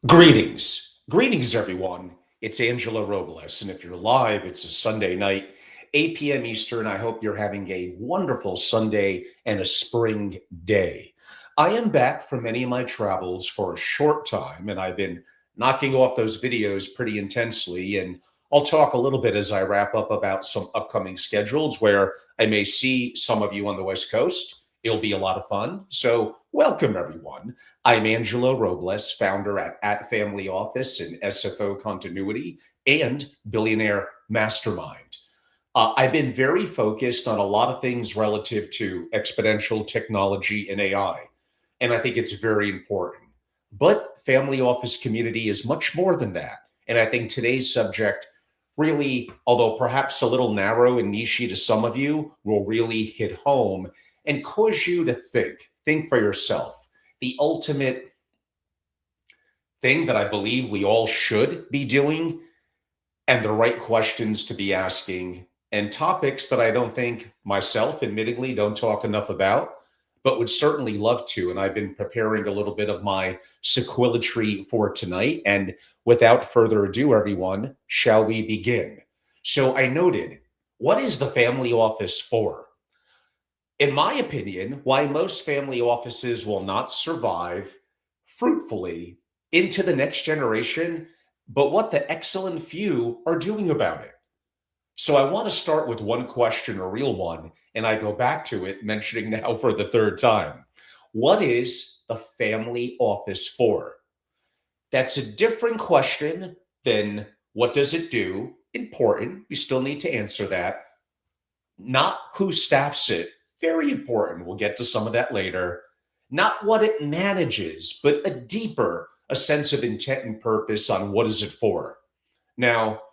Greetings, everyone. It's Angelo Robles, and if you're live, it's a Sunday night, 8 p.m. Eastern. I hope you're having a wonderful Sunday and a spring day. I am back from many of my travels for a short time, and I've been knocking off those videos pretty intensely. And I'll talk a little bit as I wrap up about some upcoming schedules where I may see some of you on the West Coast. It'll be a lot of fun. So, welcome, everyone. I'm Angelo Robles, founder at Family Office and SFO Continuity and Billionaire Mastermind. I've been very focused on a lot of things relative to exponential technology and AI, and I think it's very important. But Family Office community is much more than that. And I think today's subject really, although perhaps a little narrow and niche to some of you, will really hit home and cause you to think for yourself. The ultimate thing that I believe we all should be doing, and the right questions to be asking, and topics that I don't think myself, admittedly, don't talk enough about, but would certainly love to. And I've been preparing a little bit of my sequillatry for tonight. And without further ado, everyone, shall we begin? So I noted, what is the family office for? In my opinion, why most family offices will not survive fruitfully into the next generation, but what the excellent few are doing about it. So I want to start with one question, a real one, and I go back to it, mentioning now for the third time. What is the family office for? That's a different question than what does it do? Important. We still need to answer that. Not who staffs it. Very important. We'll get to some of that later. Not what it manages, but a sense of intent and purpose on what is it for. Now,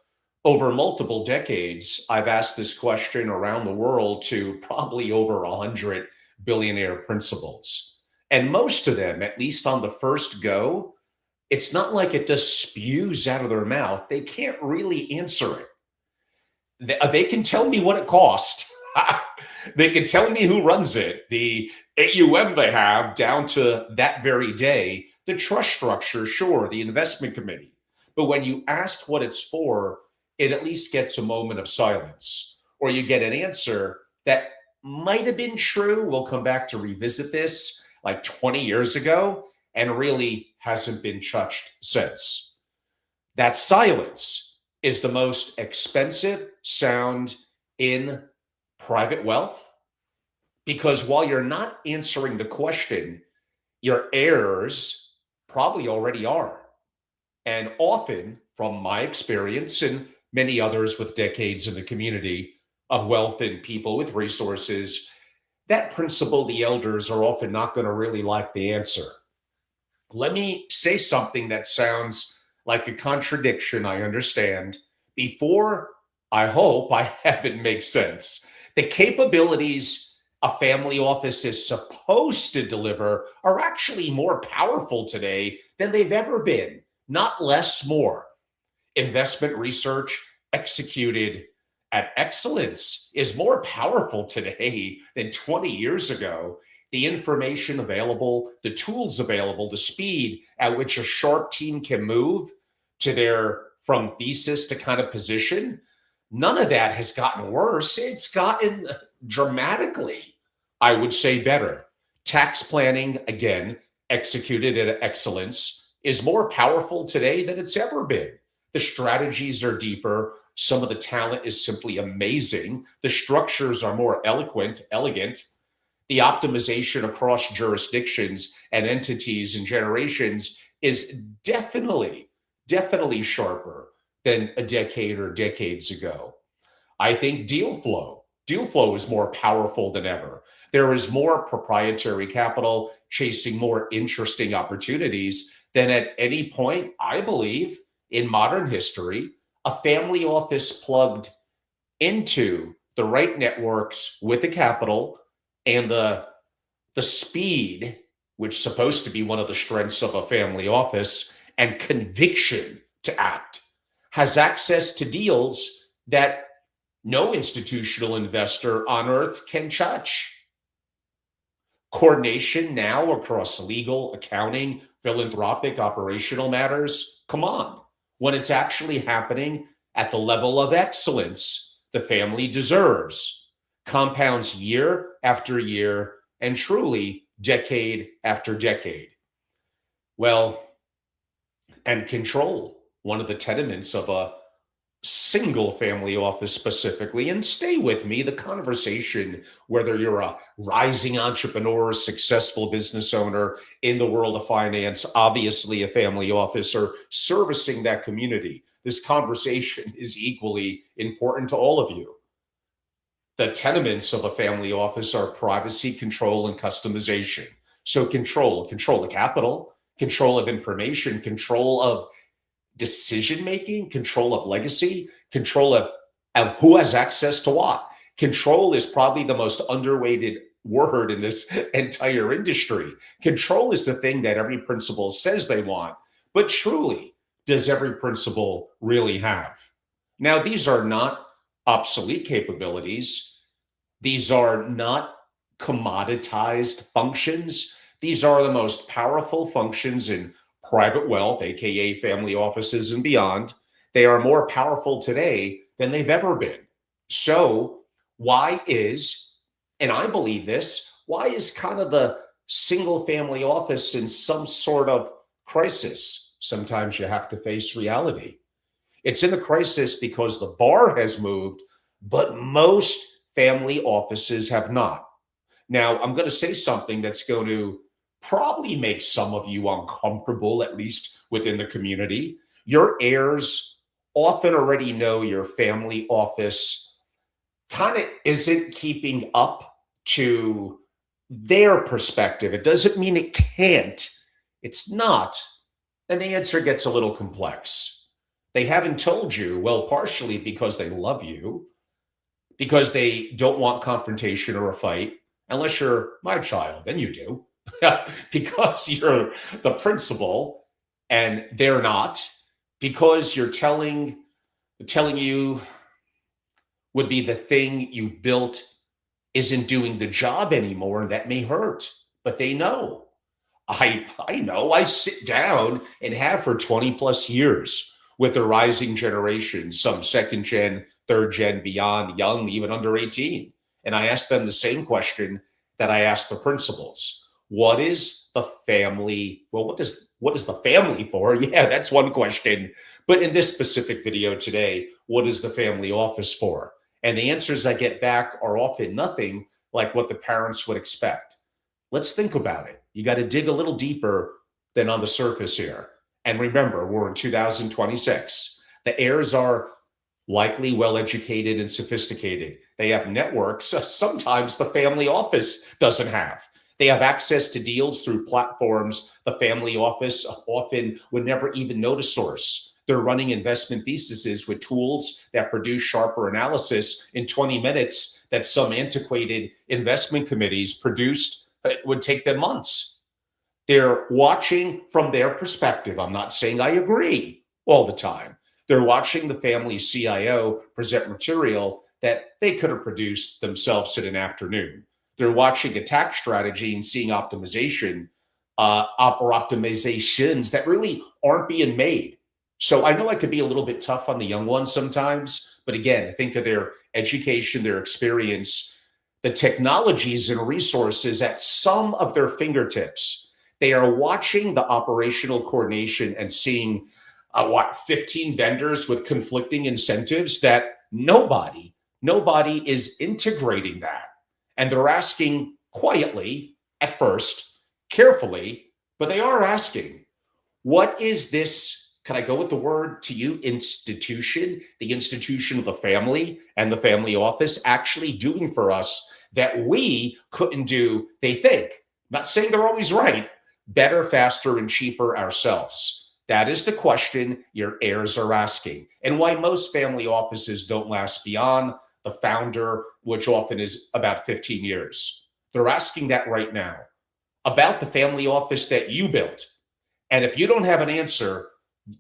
over multiple decades, I've asked this question around the world to probably over 100 billionaire principals. And most of them, at least on the first go, it's not like it just spews out of their mouth. They can't really answer it. They can tell me what it cost. They can tell me who runs it, the AUM they have down to that very day, the trust structure, sure, the investment committee. But when you asked what it's for, it at least gets a moment of silence, or you get an answer that might have been true. We'll come back to revisit this like 20 years ago and really hasn't been touched since. That silence is the most expensive sound in private wealth, because while you're not answering the question, your heirs probably already are. And often, from my experience and many others with decades in the community of wealth and people with resources, that principle, the elders are often not going to really like the answer. Let me say something that sounds like a contradiction, I understand, before I hope I have it make sense. The capabilities a family office is supposed to deliver are actually more powerful today than they've ever been, not less, more. Investment research executed at excellence is more powerful today than 20 years ago. The information available, the tools available, the speed at which a sharp team can move to their from thesis to kind of position, none of that has gotten worse. It's gotten dramatically, I would say, better. Tax planning, again, executed at excellence, is more powerful today than it's ever been. The strategies are deeper. Some of the talent is simply amazing. The structures are more elegant. The optimization across jurisdictions and entities and generations is definitely sharper than a decade or decades ago. I think deal flow is more powerful than ever. There is more proprietary capital chasing more interesting opportunities than at any point, I believe, in modern history. A family office plugged into the right networks with the capital and the speed, which is supposed to be one of the strengths of a family office, and conviction to act, has access to deals that no institutional investor on earth can touch. Coordination now across legal, accounting, philanthropic, operational matters. Come on. When it's actually happening at the level of excellence the family deserves, compounds year after year, and truly decade after decade. Well, and control, one of the tenets of a single family office specifically. And stay with me, the conversation, whether you're a rising entrepreneur, successful business owner in the world of finance, obviously a family office, or servicing that community, this conversation is equally important to all of you. The tenets of a family office are privacy, control, and customization. So control of capital, control of information, control of decision making, control of legacy, control of who has access to what. Control is probably the most underrated word in this entire industry. Control is the thing that every principal says they want, but truly, does every principal really have? Now, these are not obsolete capabilities. These are not commoditized functions. These are the most powerful functions in private wealth, AKA family offices and beyond. They are more powerful today than they've ever been. So, why is, and I believe this, why is kind of the single family office in some sort of crisis? Sometimes you have to face reality. It's in a crisis because the bar has moved, but most family offices have not. Now, I'm going to say something that's going to probably make some of you uncomfortable, at least within the community. Your heirs often already know your family office kind of isn't keeping up to their perspective. It doesn't mean it can't, it's not. And the answer gets a little complex. They haven't told you, well, partially because they love you, because they don't want confrontation or a fight, unless you're my child, then you do. Because you're the principal and they're not, because you're telling you would be the thing you built isn't doing the job anymore, and that may hurt, but they know. I know. I sit down and have for 20 plus years with the rising generation, some second gen, third gen, beyond, young, even under 18. And I ask them the same question that I ask the principals. What is the family? Well, what is the family for? Yeah, that's one question. But in this specific video today, what is the family office for? And the answers I get back are often nothing like what the parents would expect. Let's think about it. You got to dig a little deeper than on the surface here. And remember, we're in 2026. The heirs are likely well-educated and sophisticated. They have networks sometimes the family office doesn't have. They have access to deals through platforms the family office often would never even know to source. They're running investment theses with tools that produce sharper analysis in 20 minutes that some antiquated investment committees produced would take them months. They're watching from their perspective. I'm not saying I agree all the time. They're watching the family CIO present material that they could have produced themselves in an afternoon. They're watching a tax strategy and seeing optimizations that really aren't being made. So I know I could be a little bit tough on the young ones sometimes, but again, think of their education, their experience, the technologies and resources at some of their fingertips. They are watching the operational coordination and seeing 15 vendors with conflicting incentives that nobody is integrating that. And they're asking quietly at first, carefully, but they are asking, what is this? Can I go with the word to you? Institution, the institution of the family and the family office actually doing for us that we couldn't do, they think. I'm not saying they're always right, better, faster, and cheaper ourselves. That is the question your heirs are asking, and why most family offices don't last beyond the founder, which often is about 15 years. They're asking that right now about the family office that you built. And if you don't have an answer,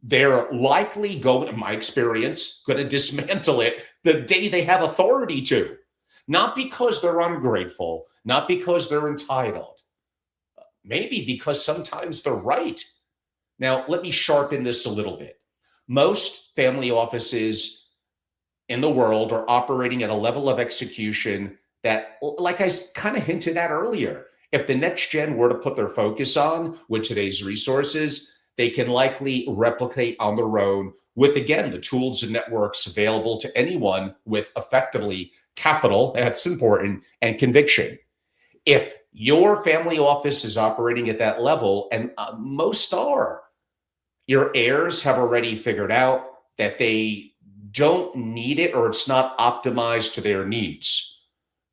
they're likely going, in my experience, going to dismantle it the day they have authority to. Not because they're ungrateful, not because they're entitled, Maybe because sometimes they're right. Now, let me sharpen this a little bit. Most family offices in the world are operating at a level of execution that, like I kind of hinted at earlier, if the next gen were to put their focus on with today's resources, they can likely replicate on their own with, again, the tools and networks available to anyone with effectively capital, that's important, and conviction. If your family office is operating at that level, and most are, your heirs have already figured out that they don't need it or it's not optimized to their needs.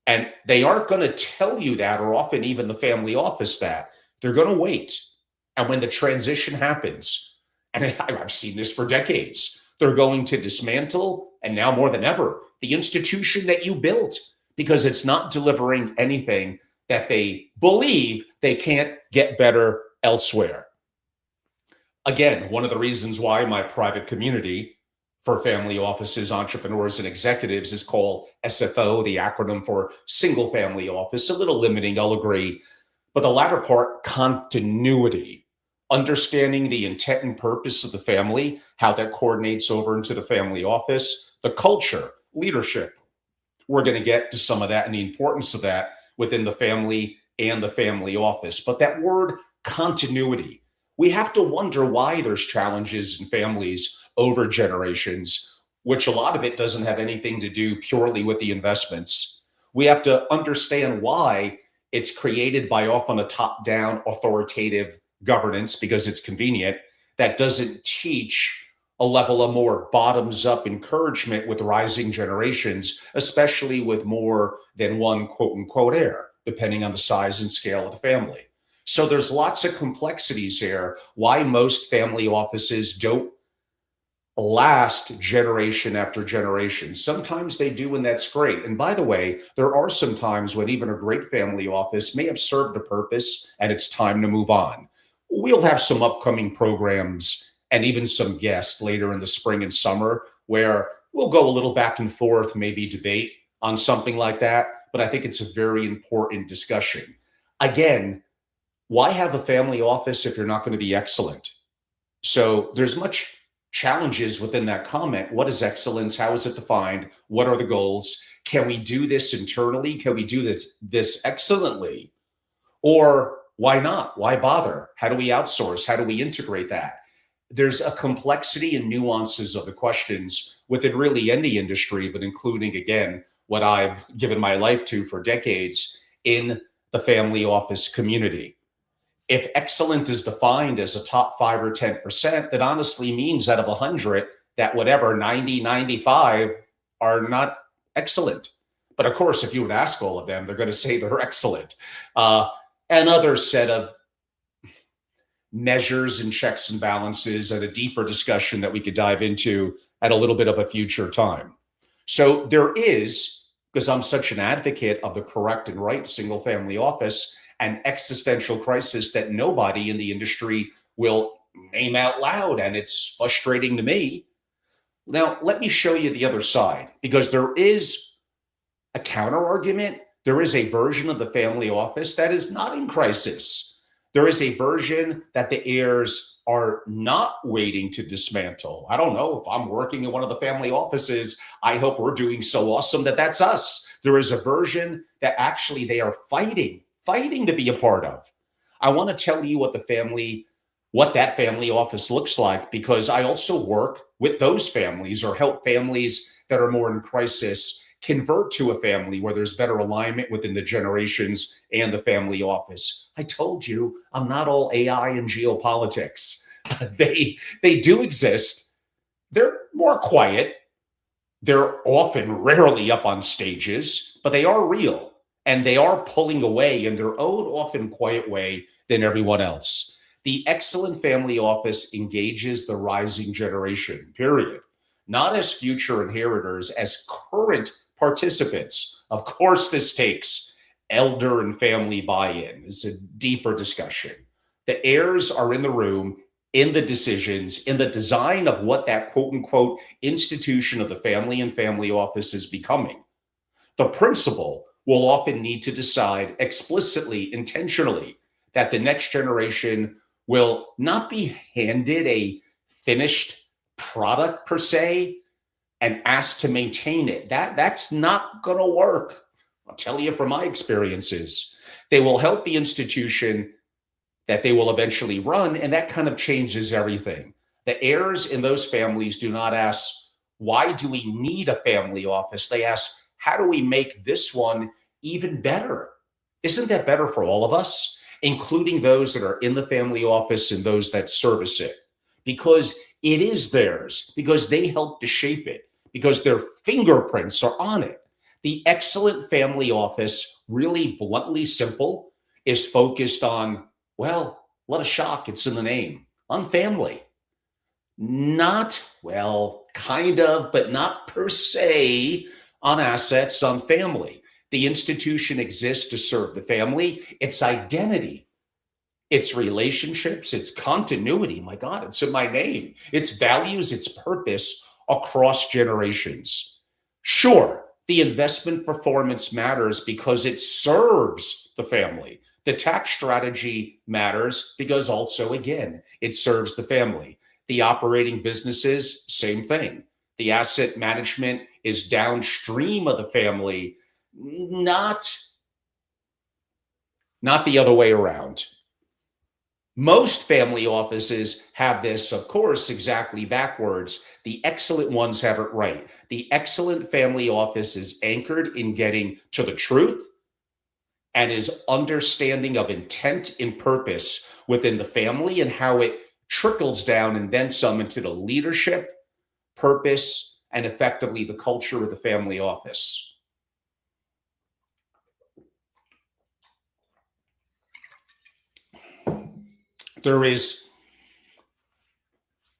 And they aren't going to tell you that, or often even the family office that. They're going to wait. And when the transition happens, and I've seen this for decades, they're going to dismantle, and now more than ever, the institution that you built because it's not delivering anything that they believe they can't get better elsewhere. Again, one of the reasons why my private community for family offices, entrepreneurs, and executives is called SFO, the acronym for single family office. A little limiting, I'll agree. But the latter part, continuity, understanding the intent and purpose of the family, how that coordinates over into the family office, the culture, leadership. We're going to get to some of that and the importance of that within the family and the family office. But that word continuity, we have to wonder why there's challenges in families over generations, which a lot of it doesn't have anything to do purely with the investments. We have to understand why it's created by often a top-down authoritative governance because it's convenient that doesn't teach a level of more bottoms-up encouragement with rising generations, especially with more than one quote-unquote heir, depending on the size and scale of the family. So there's lots of complexities here, why most family offices don't last generation after generation. Sometimes they do, and that's great. And by the way, there are some times when even a great family office may have served a purpose and it's time to move on. We'll have some upcoming programs and even some guests later in the spring and summer where we'll go a little back and forth, maybe debate on something like that. But I think it's a very important discussion. Again, why have a family office if you're not going to be excellent? So there's much challenges within that comment. What is excellence? How is it defined? What are the goals? Can we do this internally? Can we do this excellently? Or why not? Why bother? How do we outsource? How do we integrate that? There's a complexity and nuances of the questions within really any industry, but including, again, what I've given my life to for decades in the family office community. If excellent is defined as a top 5 or 10%, that honestly means out of 100, that whatever 90, 95 are not excellent. But of course, if you would ask all of them, they're going to say they're excellent. Another set of measures and checks and balances and a deeper discussion that we could dive into at a little bit of a future time. So there is, because I'm such an advocate of the correct and right single family office, an existential crisis that nobody in the industry will name out loud. And it's frustrating to me. Now, let me show you the other side, because there is a counter argument. There is a version of the family office that is not in crisis. There is a version that the heirs are not waiting to dismantle. I don't know if I'm working in one of the family offices. I hope we're doing so awesome that that's us. There is a version that actually they are fighting to be a part of. I want to tell you what that family office looks like, because I also work with those families or help families that are more in crisis convert to a family where there's better alignment within the generations and the family office. I told you, I'm not all AI and geopolitics. They do exist. They're more quiet. They're often rarely up on stages, but they are real. And they are pulling away in their own often quiet way than everyone else. The excellent family office engages the rising generation, period. Not as future inheritors, as current participants. Of course, this takes elder and family buy-in. It's a deeper discussion. The heirs are in the room, in the decisions, in the design of what that quote-unquote institution of the family and family office is becoming. The principal will often need to decide explicitly, intentionally, that the next generation will not be handed a finished product per se and asked to maintain it. That's not going to work. I'll tell you from my experiences. They will help the institution that they will eventually run, and that kind of changes everything. The heirs in those families do not ask, why do we need a family office? They ask, how do we make this one even better? Isn't that better for all of us, including those that are in the family office and those that service it? Because it is theirs, because they helped to shape it, because their fingerprints are on it. The excellent family office, really bluntly simple, is focused on, well, what a shock, it's in the name, on family. Not, well, kind of, but not per se on assets, on family. The institution exists to serve the family, its identity, its relationships, its continuity. My God, it's in my name. Its values, its purpose across generations. Sure, the investment performance matters because it serves the family. The tax strategy matters because also, again, it serves the family. The operating businesses, same thing. The asset management is downstream of the family, not the other way around. Most family offices have this, of course, exactly backwards. The excellent ones have it right. The excellent family office is anchored in getting to the truth and is understanding of intent and purpose within the family and how it trickles down and then some into the leadership, purpose, and effectively the culture of the family office. There is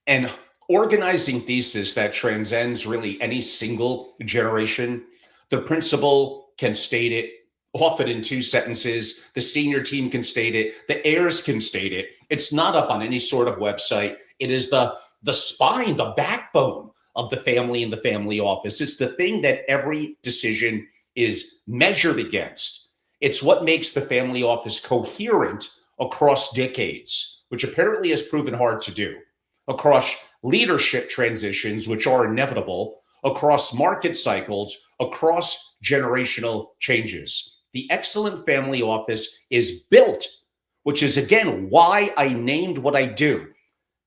an organizing thesis that transcends really any single generation. The principal can state it often in two sentences. The senior team can state it. The heirs can state it. It's not up on any sort of website. It is the spine, the backbone of the family and the family office. It's the thing that every decision is measured against. It's what makes the family office coherent across decades, which apparently has proven hard to do, across leadership transitions, which are inevitable, across market cycles, across generational changes. The excellent family office is built, which is, again, why I named what I do.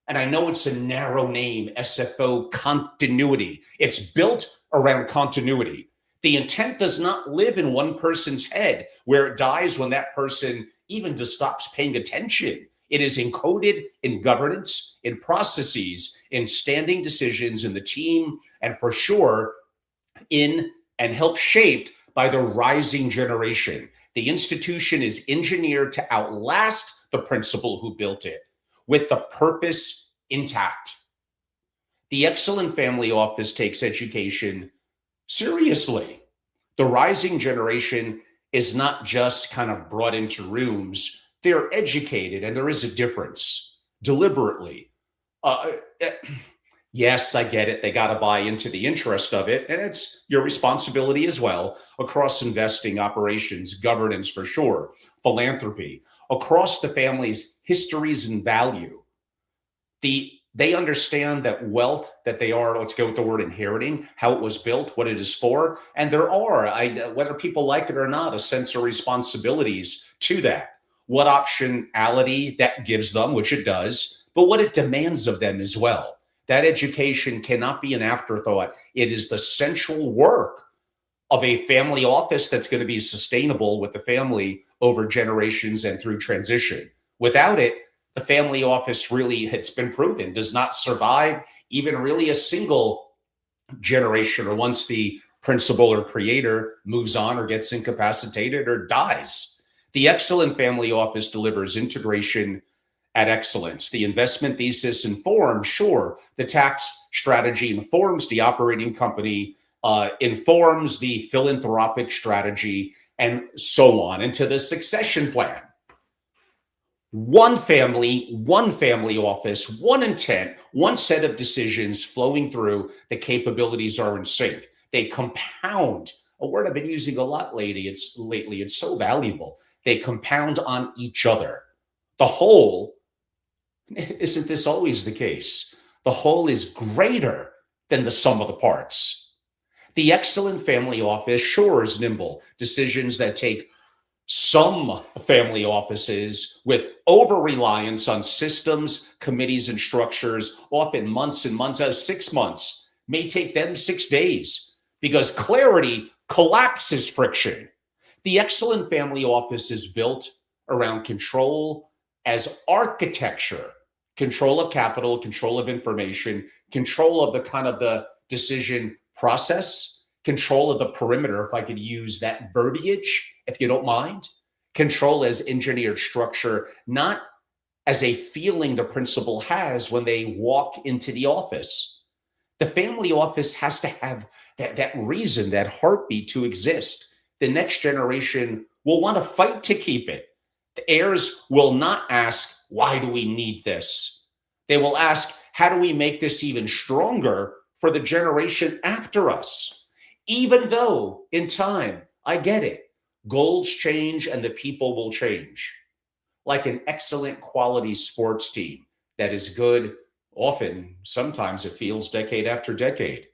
And I know it's a narrow name, SFO, continuity. It's built around continuity. The intent does not live in one person's head where it dies when that person even just stops paying attention. It is encoded in governance, in processes, in standing decisions in the team, and for sure in and helped shaped by the rising generation. The institution is engineered to outlast the principal who built it with the purpose intact. The excellent family office takes education seriously. The rising generation is not just kind of brought into rooms. They're educated, and there is a difference deliberately. Yes, I get it. They got to buy into the interest of it. And it's your responsibility as well across investing, operations, governance for sure, philanthropy, across the family's histories and value. They understand that wealth that they are, let's go with the word inheriting, how it was built, what it is for. And there are, whether people like it or not, a sense of responsibilities to that. What optionality that gives them, which it does, but what it demands of them as well. That education cannot be an afterthought. It is the central work of a family office that's going to be sustainable with the family over generations and through transition. Without it, the family office really, it's been proven, does not survive even really a single generation, or once the principal or creator moves on or gets incapacitated or dies. The excellent family office delivers integration at excellence. The investment thesis informs, sure, the tax strategy informs the operating company, informs the philanthropic strategy, and so on, into the succession plan. One family office, one intent, one set of decisions flowing through, the capabilities are in sync. They compound, a word I've been using a lot lately. It's so valuable. They compound on each other. The whole, isn't this always the case? The whole is greater than the sum of the parts. The excellent family office sure is nimble. Decisions that take some family offices with over reliance on systems, committees, and structures, often months and months, 6 months, may take them 6 days because clarity collapses friction. The excellent family office is built around control as architecture, control of capital, control of information, control of the kind of the decision process, control of the perimeter, if I could use that verbiage, if you don't mind, control as engineered structure, not as a feeling the principal has when they walk into the office. The family office has to have that reason, that heartbeat to exist. The next generation will want to fight to keep it. The heirs will not ask, why do we need this? They will ask, how do we make this even stronger for the generation after us? Even though in time, I get it, goals change and the people will change. Like an excellent quality sports team that is good, often, sometimes it feels decade after decade.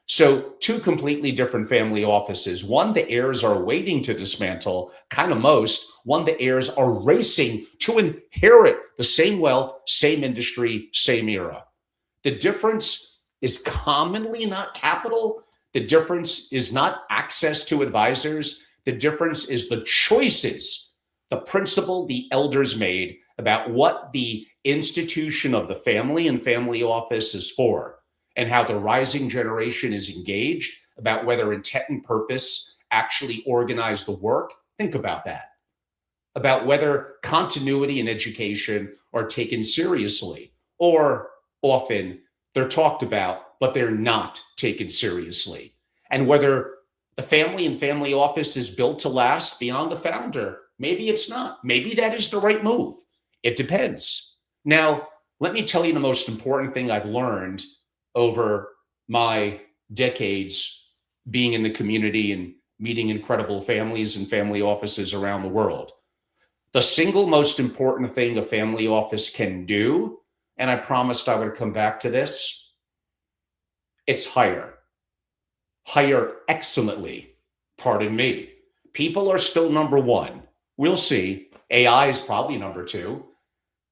So, two completely different family offices. One the heirs are waiting to dismantle, kind of most. One the heirs are racing to inherit the same wealth, same industry, same era. The difference is commonly not capital. The difference is not access to advisors. The difference is the choices the principal, the elders made about what the institution of the family and family office is for, and how the rising generation is engaged about whether intent and purpose actually organize the work. Think about that. About whether continuity and education are taken seriously, or often they're talked about, but they're not taken seriously. And whether the family and family office is built to last beyond the founder. Maybe it's not. Maybe that is the right move. It depends. Now, let me tell you the most important thing I've learned over my decades being in the community and meeting incredible families and family offices around the world. The single most important thing a family office can do, and I promised I would come back to this, it's hire. Hire excellently. Pardon me. People are still number one. We'll see. AI is probably number two,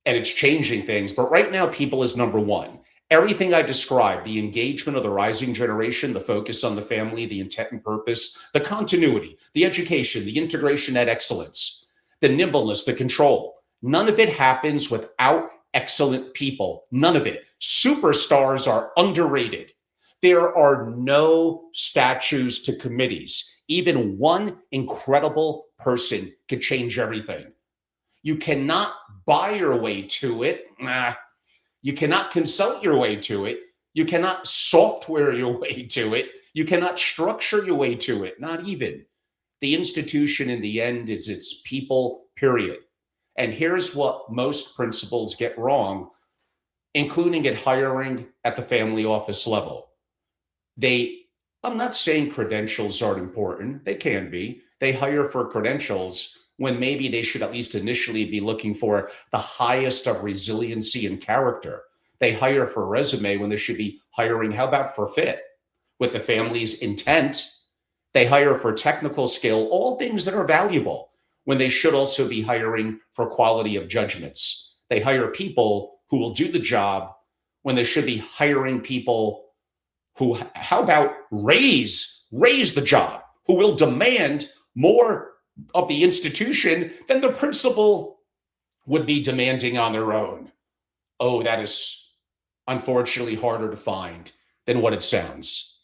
and it's changing things. But right now, people is number one. Everything I described, the engagement of the rising generation, the focus on the family, the intent and purpose, the continuity, the education, the integration at excellence, the nimbleness, the control, none of it happens without excellent people. None of it. Superstars are underrated. There are no statues to committees. Even one incredible person could change everything. You cannot buy your way to it. You cannot consult your way to it. You cannot software your way to it. You cannot structure your way to it. Not even. The institution in the end is its people, period. And here's what most principals get wrong, including at hiring at the family office level. I'm not saying credentials aren't important. They can be. They hire for credentials when maybe they should at least initially be looking for the highest of resiliency and character. They hire for resume when they should be hiring, how about for fit, with the family's intent. They hire for technical skill, all things that are valuable, when they should also be hiring for quality of judgments. They hire people who will do the job when they should be hiring people who, how about raise the job, who will demand more of the institution than the principal would be demanding on their own. Oh, that is unfortunately harder to find than what it sounds.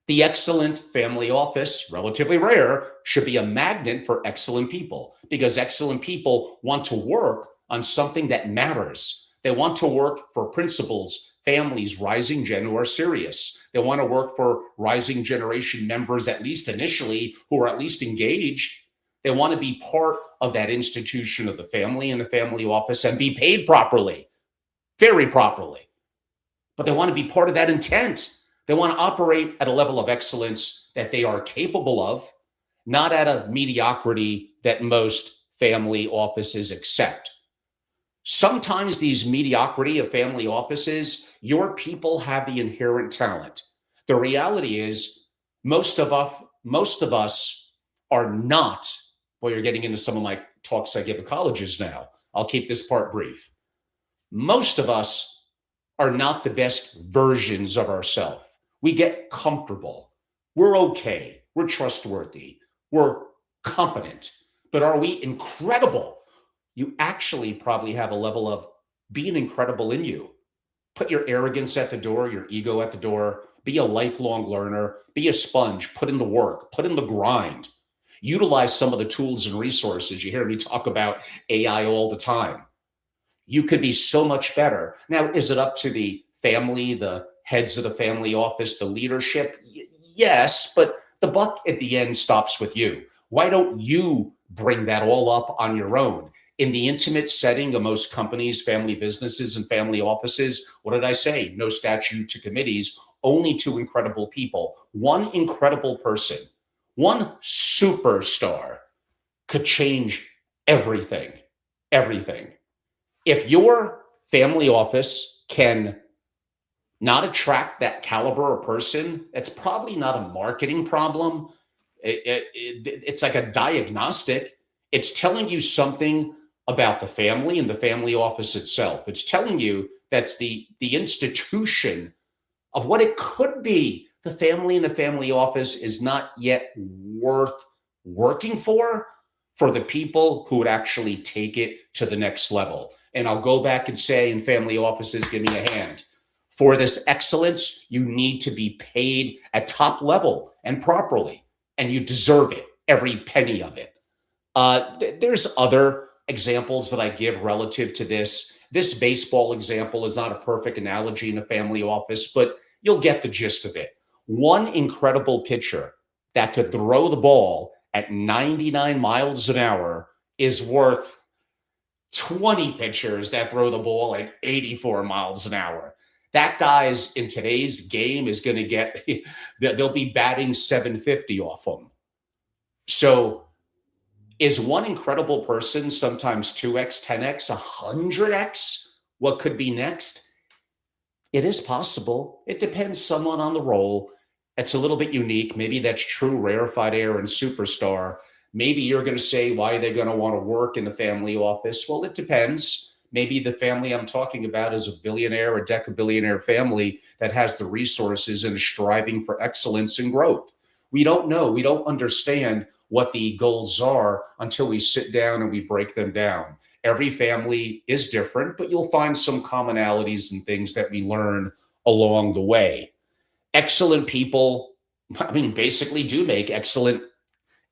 The excellent family office, relatively rare, should be a magnet for excellent people, because excellent people want to work on something that matters. They want to work for principals, families, rising gen who are serious. They want to work for rising generation members, at least initially, who are at least engaged. They want to be part of that institution of the family and the family office and be paid properly, very properly. But they want to be part of that intent. They want to operate at a level of excellence that they are capable of, not at a mediocrity that most family offices accept. Sometimes these mediocrity of family offices, your people have the inherent talent. The reality is most of us are not, well, you're getting into some of my talks I give at colleges now. I'll keep this part brief. Most of us are not the best versions of ourselves. We get comfortable. We're okay. We're trustworthy. We're competent. But are we incredible? You actually probably have a level of being incredible in you. Put your arrogance at the door, your ego at the door. Be a lifelong learner. Be a sponge. Put in the work. Put in the grind. Utilize some of the tools and resources. You hear me talk about AI all the time. You could be so much better. Now, is it up to the family, the heads of the family office, the leadership? Yes, but the buck at the end stops with you. Why don't you bring that all up on your own? In the intimate setting of most companies, family businesses, and family offices, what did I say? No statute to committees, only two incredible people. One incredible person, one superstar could change everything. Everything. If your family office can not attract that caliber of person, it's probably not a marketing problem. It's like a diagnostic. It's telling you something about the family and the family office itself. It's telling you that's the institution of what it could be. The family and the family office is not yet worth working for the people who would actually take it to the next level. And I'll go back and say, in family offices, give me a hand. For this excellence, you need to be paid at top level and properly, and you deserve it, every penny of it. There's other examples that I give relative to this. This baseball example is not a perfect analogy in a family office, but you'll get the gist of it. One incredible pitcher that could throw the ball at 99 miles an hour is worth 20 pitchers that throw the ball at 84 miles an hour. That guy's in today's game is going to get, they'll be batting 750 off him. So is one incredible person sometimes 2x, 10x, 100x what could be next? It is possible. It depends somewhat on the role. It's a little bit unique. Maybe that's true rarefied air and superstar. Maybe you're going to say, why are they going to want to work in the family office? Well, it depends. Maybe the family I'm talking about is a billionaire or decabillionaire family that has the resources and is striving for excellence and growth. We don't know. We don't understand what the goals are until we sit down and we break them down. Every family is different, but you'll find some commonalities and things that we learn along the way. Excellent people, basically do make excellent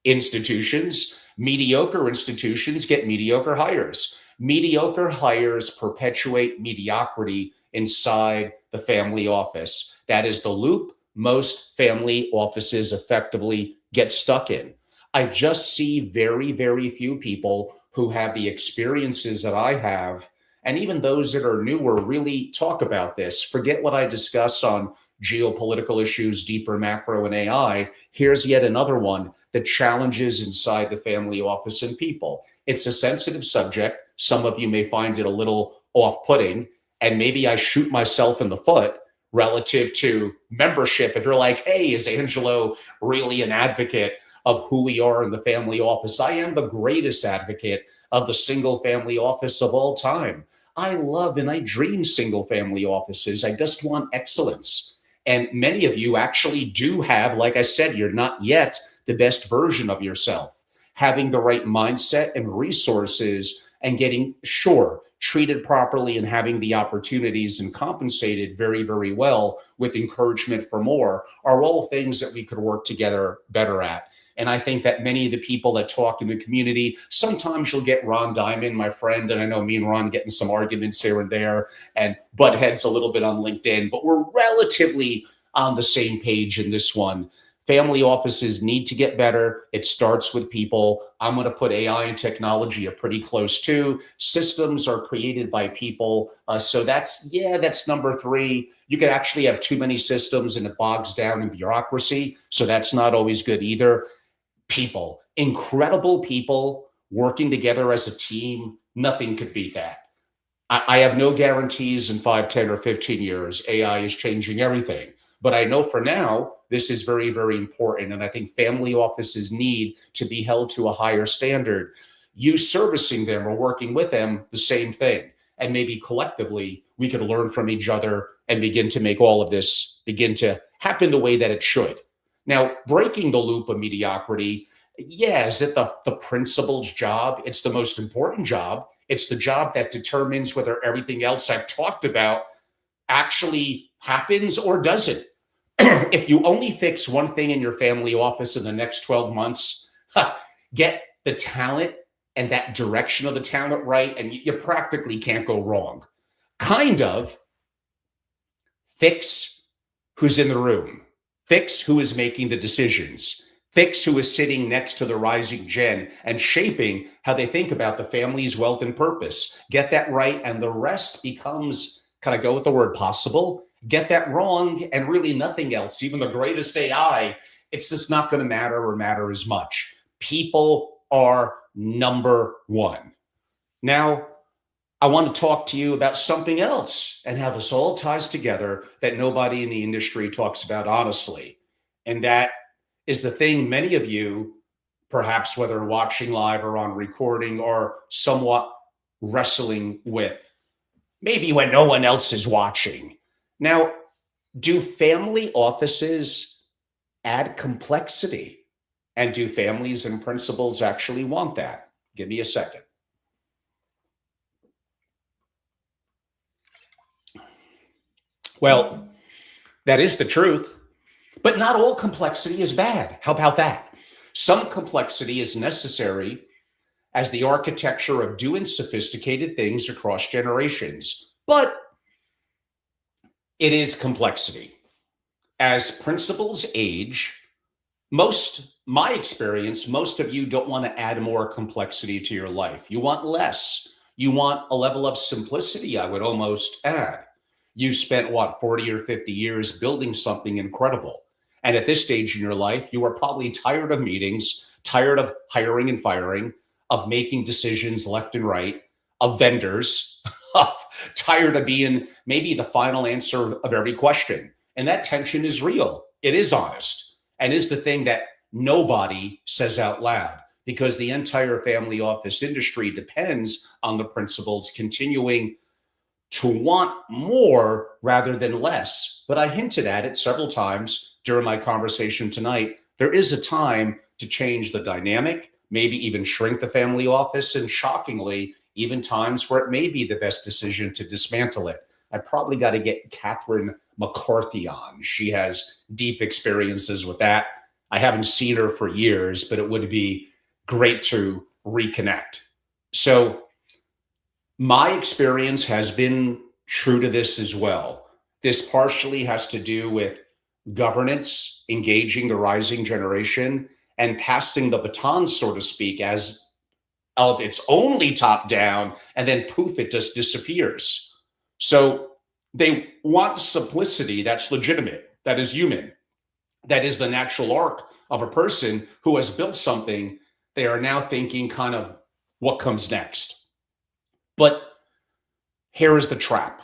institutions. Mediocre institutions get mediocre hires. Mediocre hires perpetuate mediocrity inside the family office. That is the loop most family offices effectively get stuck in. I just see very, very few people who have the experiences that I have, and even those that are newer really talk about this. Forget what I discuss on geopolitical issues, deeper macro and AI. Here's yet another one, the challenges inside the family office and people. It's a sensitive subject. Some of you may find it a little off-putting, and maybe I shoot myself in the foot relative to membership. If you're like, hey, is Angelo really an advocate of who we are in the family office? I am the greatest advocate of the single family office of all time. I love and I dream single family offices. I just want excellence. And many of you actually do have, like I said, you're not yet the best version of yourself. Having the right mindset and resources and getting, treated properly and having the opportunities and compensated very, very well with encouragement for more are all things that we could work together better at. And I think that many of the people that talk in the community, sometimes you'll get Ron Diamond, my friend, and I know me and Ron getting some arguments here and there and butt heads a little bit on LinkedIn, but we're relatively on the same page in this one. Family offices need to get better. It starts with people. I'm going to put AI and technology are pretty close too. Systems are created by people. So that's number 3. You could actually have too many systems and it bogs down in bureaucracy. So that's not always good either. People, incredible people working together as a team. Nothing could beat that. I have no guarantees in 5, 10, or 15 years. AI is changing everything. But I know for now, this is very, very important. And I think family offices need to be held to a higher standard. You servicing them or working with them, the same thing. And maybe collectively, we could learn from each other and begin to make all of this begin to happen the way that it should. Now, breaking the loop of mediocrity, yeah, is it the principal's job? It's the most important job. It's the job that determines whether everything else I've talked about actually happens or doesn't. If you only fix one thing in your family office in the next 12 months, get the talent and that direction of the talent right, and you practically can't go wrong. Kind of fix who's in the room, fix who is making the decisions, fix who is sitting next to the rising gen and shaping how they think about the family's wealth and purpose. Get that right, and the rest becomes, kind of go with the word possible, get that wrong, and really nothing else, even the greatest AI, it's just not going to matter or matter as much. People are number one. Now, I want to talk to you about something else and have us all ties together that nobody in the industry talks about honestly. And that is the thing many of you, perhaps whether watching live or on recording, are somewhat wrestling with, maybe when no one else is watching. Now, do family offices add complexity? And do families and principals actually want that? Give me a second. Well, that is the truth, but not all complexity is bad. How about that? Some complexity is necessary as the architecture of doing sophisticated things across generations, but it is complexity. As principals age, my experience, most of you don't want to add more complexity to your life. You want less. You want a level of simplicity, I would almost add. You spent, what, 40 or 50 years building something incredible. And at this stage in your life, you are probably tired of meetings, tired of hiring and firing, of making decisions left and right, of vendors, tired of being maybe the final answer of every question. And that tension is real. It is honest. And is the thing that nobody says out loud, because the entire family office industry depends on the principals continuing to want more rather than less. But I hinted at it several times during my conversation tonight. There is a time to change the dynamic, maybe even shrink the family office, and shockingly, even times where it may be the best decision to dismantle it. I probably got to get Catherine McCarthy on. She has deep experiences with that. I haven't seen her for years, but it would be great to reconnect. So my experience has been true to this as well. This partially has to do with governance, engaging the rising generation, and passing the baton, so to speak, as of it's only top down, and then poof, it just disappears. So they want simplicity that's legitimate, that is human, that is the natural arc of a person who has built something. They are now thinking kind of what comes next. But here is the trap.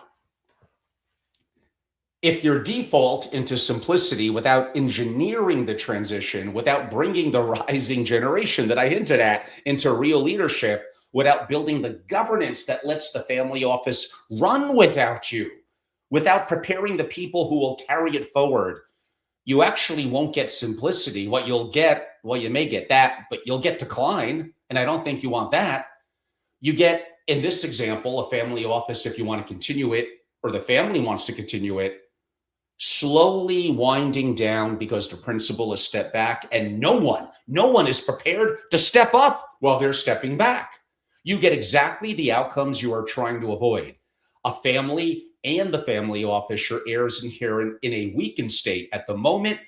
If your default into simplicity without engineering the transition, without bringing the rising generation that I hinted at into real leadership, without building the governance that lets the family office run without you, without preparing the people who will carry it forward, you actually won't get simplicity. What you'll get, well, you may get that, but you'll get decline. And I don't think you want that. You get, in this example, a family office, if you want to continue it, or the family wants to continue it, slowly winding down because the principal has stepped back, and no one is prepared to step up while they're stepping back. You get exactly the outcomes you are trying to avoid. A family and the family office, your heirs inherit in a weakened state. At the moment,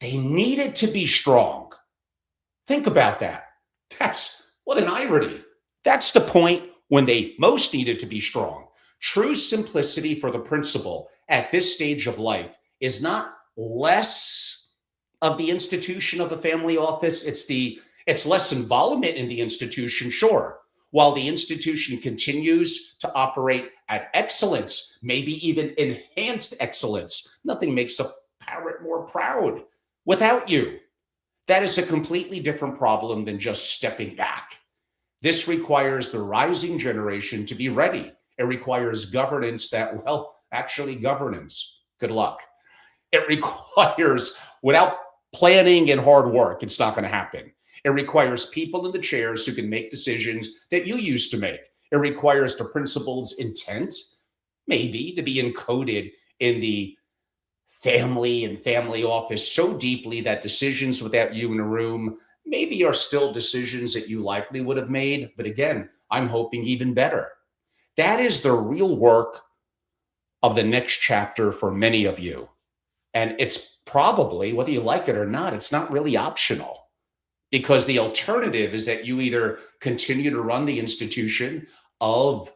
they needed to be strong. Think about that. That's what an irony. That's the point when they most needed to be strong. True simplicity for the principal at this stage of life is not less of the institution of the family office. It's less involvement in the institution, sure. while the institution continues to operate at excellence, maybe even enhanced excellence. Nothing makes a parent more proud without you. That is a completely different problem than just stepping back. This requires the rising generation to be ready. It requires governance that, well, actually, governance. Good luck. It requires, without planning and hard work, it's not going to happen. It requires people in the chairs who can make decisions that you used to make. It requires the principal's intent, maybe, to be encoded in the family and family office so deeply that decisions without you in a room maybe are still decisions that you likely would have made. But again, I'm hoping even better. That is the real work of the next chapter for many of you. And it's probably, whether you like it or not, it's not really optional, because the alternative is that you either continue to run the institution of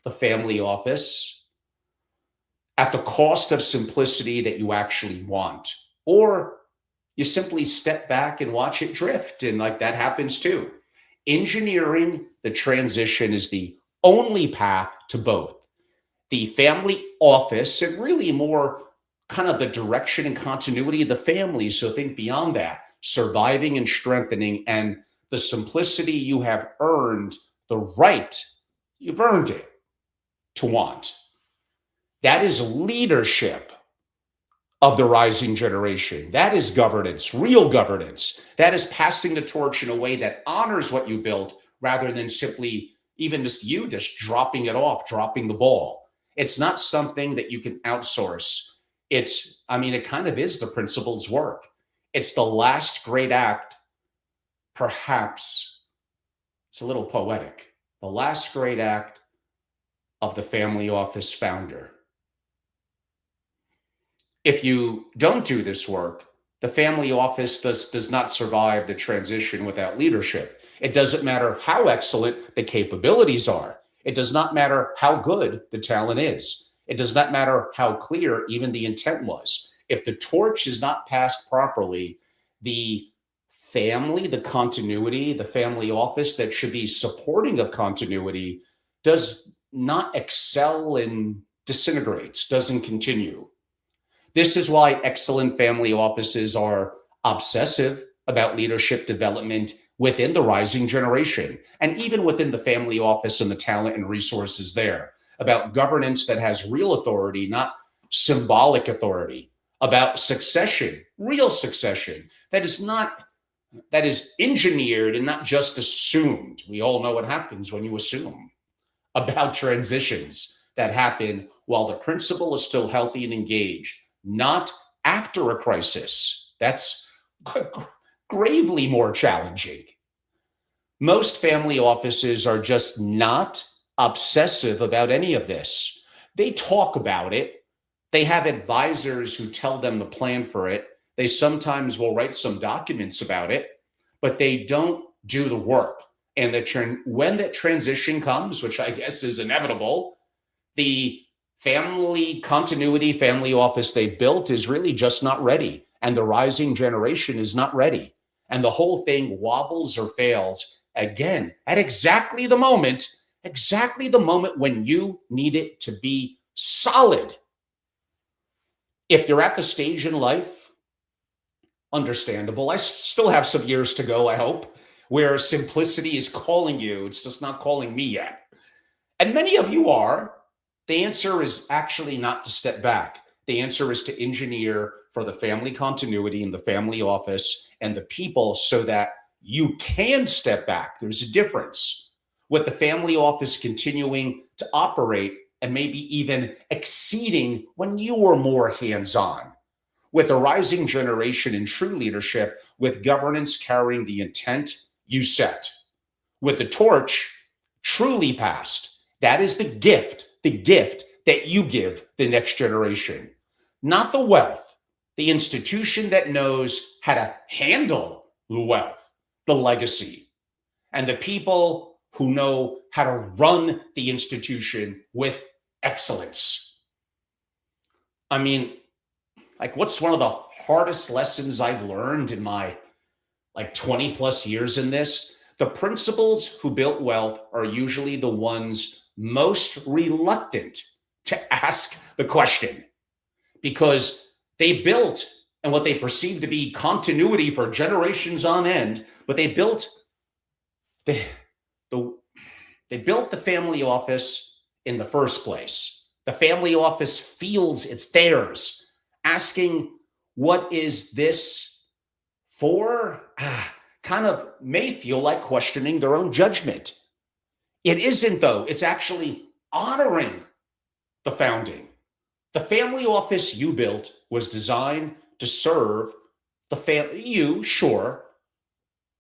the family office at the cost of simplicity that you actually want, or you simply step back and watch it drift. And like that happens too. Engineering the transition is the only path to both the family office and really more kind of the direction and continuity of the family. So think beyond that, surviving and strengthening, and the simplicity you have earned, the right, you've earned it to want. That is leadership of the rising generation. That is governance, real governance. That is passing the torch in a way that honors what you built rather than simply even just dropping it off, dropping the ball. It's not something that you can outsource. It kind of is the principal's work. It's the last great act, perhaps. It's a little poetic. The last great act of the family office founder. If you don't do this work, the family office does not survive the transition without leadership. It doesn't matter how excellent the capabilities are. It does not matter how good the talent is. It does not matter how clear even the intent was. If the torch is not passed properly, the family, the continuity, the family office that should be supporting of continuity does not excel and disintegrates, doesn't continue. This is why excellent family offices are obsessive about leadership development within the rising generation, and even within the family office and the talent and resources there, about governance that has real authority, not symbolic authority, about succession, real succession, that is engineered and not just assumed. We all know what happens when you assume, about transitions that happen while the principal is still healthy and engaged, not after a crisis. That's gravely more challenging. Most family offices are just not obsessive about any of this. They talk about it. They have advisors who tell them to plan for it. They sometimes will write some documents about it, but they don't do the work. And when that transition comes, which I guess is inevitable, the family continuity, family office they built is really just not ready. And the rising generation is not ready. And the whole thing wobbles or fails again at exactly the moment when you need it to be solid. If you're at the stage in life, understandable. I still have some years to go, I hope, where simplicity is calling you. It's just not calling me yet. And many of you are. The answer is actually not to step back. The answer is to engineer for the family continuity in the family office and the people so that you can step back. There's a difference with the family office continuing to operate and maybe even exceeding when you were more hands-on. With the rising generation in true leadership, with governance carrying the intent you set. With the torch truly passed, that is the gift that you give the next generation. Not the wealth, the institution that knows how to handle the wealth, the legacy, and the people who know how to run the institution with excellence. What's one of the hardest lessons I've learned in my 20 plus years in this? The principals who built wealth are usually the ones most reluctant to ask the question because they built and what they perceive to be continuity for generations on end, but the, the they built the family office in the first place. The family office feels it's theirs, asking, what is this for? Kind of may feel like questioning their own judgment. It isn't, though. It's actually honoring the founding. The family office you built was designed to serve the family, you, sure,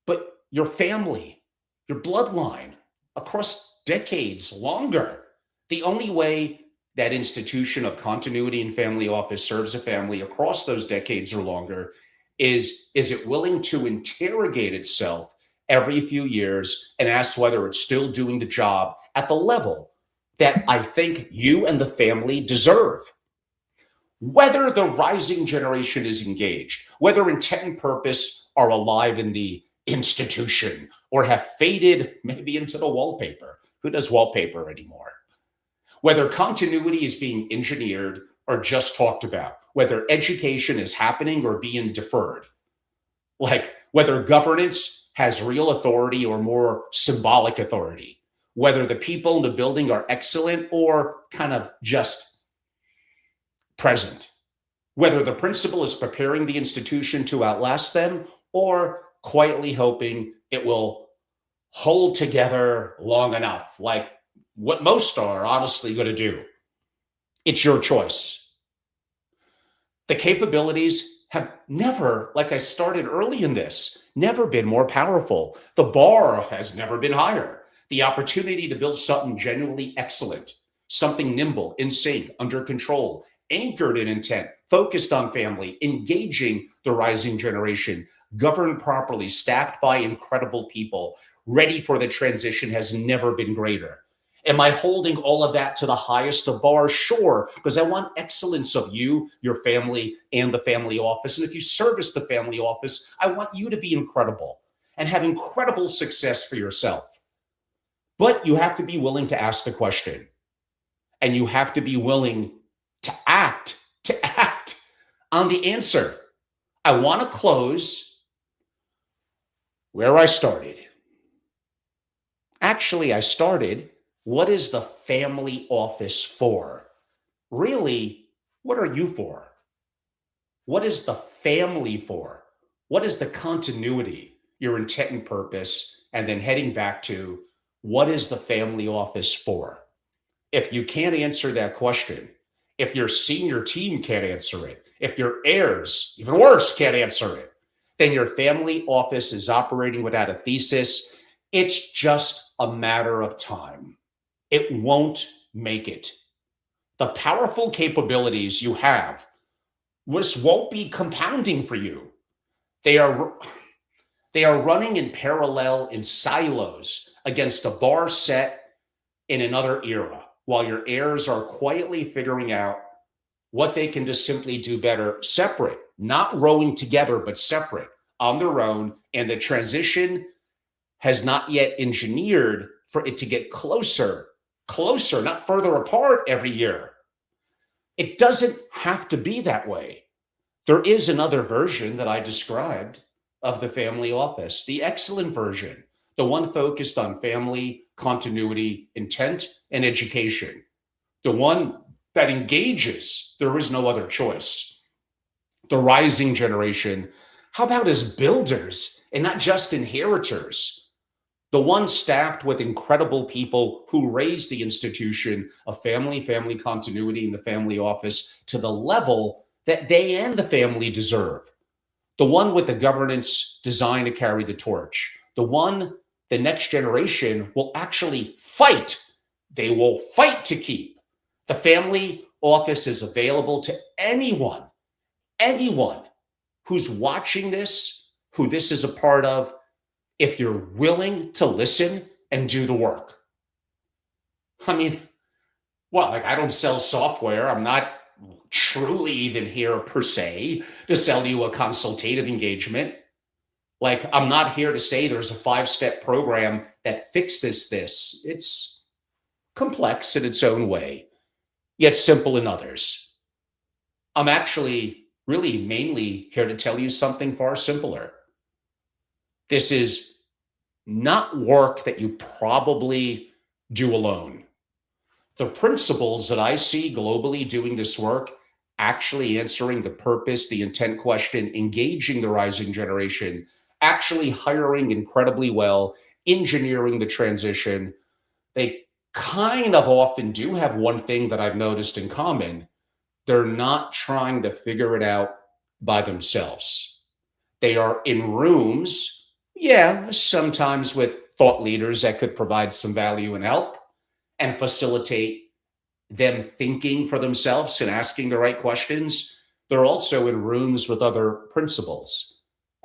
but your family, your bloodline across decades longer. The only way that institution of continuity and family office serves a family across those decades or longer is it willing to interrogate itself every few years and ask whether it's still doing the job at the level that I think you and the family deserve. Whether the rising generation is engaged, whether intent and purpose are alive in the institution or have faded maybe into the wallpaper. Who does wallpaper anymore? Whether continuity is being engineered or just talked about, whether education is happening or being deferred, like whether governance has real authority or more symbolic authority, whether the people in the building are excellent or kind of just present, whether the principal is preparing the institution to outlast them or quietly hoping it will hold together long enough, like what most are honestly going to do. It's your choice. The capabilities have never, like I started early in this, never been more powerful. The bar has never been higher. The opportunity to build something genuinely excellent, something nimble, in sync, under control, anchored in intent, focused on family, engaging the rising generation, governed properly, staffed by incredible people, ready for the transition has never been greater. Am I holding all of that to the highest of bars? Sure, because I want excellence of you, your family, and the family office. And if you service the family office, I want you to be incredible and have incredible success for yourself. But you have to be willing to ask the question, and you have to be willing to act on the answer. I want to close where I started. Actually, I started, what is the family office for? Really, what are you for? What is the family for? What is the continuity, your intent and purpose, and then heading back to what is the family office for? If you can't answer that question, if your senior team can't answer it, if your heirs, even worse, can't answer it, then your family office is operating without a thesis. It's just a matter of time. It won't make it. The powerful capabilities you have won't be compounding for you. They are running in parallel in silos against a bar set in another era, while your heirs are quietly figuring out what they can just simply do better, separate, not rowing together, but separate on their own. And the transition has not yet engineered for it to get closer, not further apart every year. It doesn't have to be that way. There is another version that I described of the family office, the excellent version, the one focused on family, continuity, intent, and education, the one that engages. There is no other choice. The rising generation, how about as builders and not just inheritors? The one staffed with incredible people who raise the institution of family continuity in the family office to the level that they and the family deserve. The one with the governance designed to carry the torch. The one the next generation will actually fight. They will fight to keep. The family office is available to anyone who's watching this, who this is a part of, if you're willing to listen and do the work. I mean, well, like I don't sell software. I'm not truly even here per se to sell you a consultative engagement. Like, I'm not here to say there's a 5-step program that fixes this. It's complex in its own way, yet simple in others. I'm actually really mainly here to tell you something far simpler. This is not work that you probably do alone. The principles that I see globally doing this work, actually answering the purpose, the intent question, engaging the rising generation, actually hiring incredibly well, engineering the transition, they kind of often do have one thing that I've noticed in common. They're not trying to figure it out by themselves. They are in rooms, yeah, sometimes with thought leaders that could provide some value and help and facilitate them thinking for themselves and asking the right questions. They're also in rooms with other principals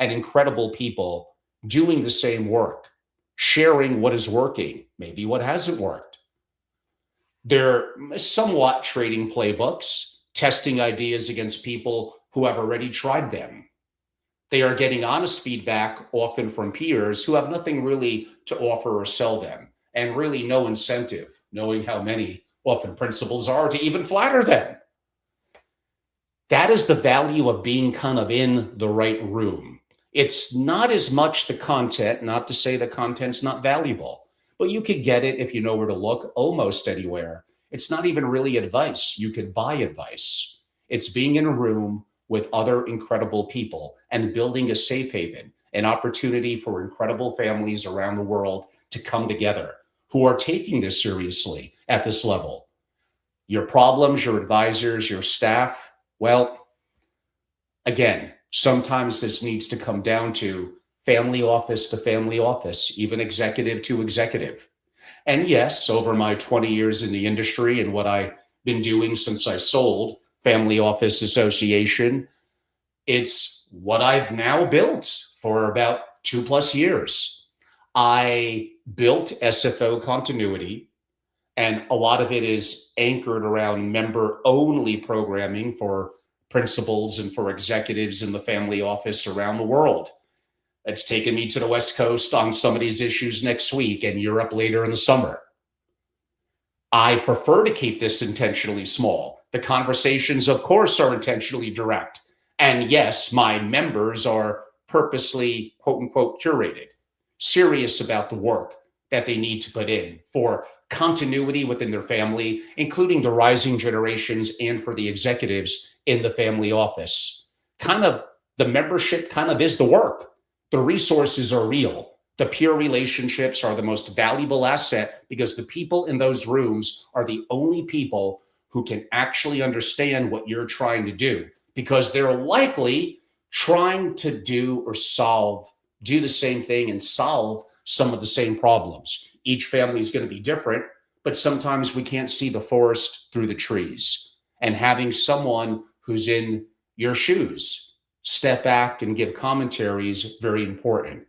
and incredible people doing the same work, sharing what is working, maybe what hasn't worked. They're somewhat trading playbooks, testing ideas against people who have already tried them. They are getting honest feedback, often from peers who have nothing really to offer or sell them, and really no incentive, knowing how many often principles are to even flatter them. That is the value of being kind of in the right room. It's not as much the content, not to say the content's not valuable, but you could get it if you know where to look almost anywhere. It's not even really advice. You could buy advice. It's being in a room with other incredible people and building a safe haven, an opportunity for incredible families around the world to come together who are taking this seriously at this level. Your problems, your advisors, your staff, well, again, sometimes this needs to come down to family office to family office, even executive to executive. And yes, over my 20 years in the industry and what I've been doing since I sold Family Office Association, it's what I've now built for about 2+ years. I built SFO continuity, and a lot of it is anchored around member-only programming for principals and for executives in the family office around the world. It's taken me to the West Coast on some of these issues next week and Europe later in the summer. I prefer to keep this intentionally small. The conversations, of course, are intentionally direct. And yes, my members are purposely, quote unquote, curated, serious about the work that they need to put in for continuity within their family, including the rising generations and for the executives in the family office. Kind of the membership kind of is the work. The resources are real. The peer relationships are the most valuable asset because the people in those rooms are the only people who can actually understand what you're trying to do, because they're likely trying to do the same thing and solve some of the same problems. Each family is going to be different, but sometimes we can't see the forest through the trees. And having someone who's in your shoes step back and give commentary is very important.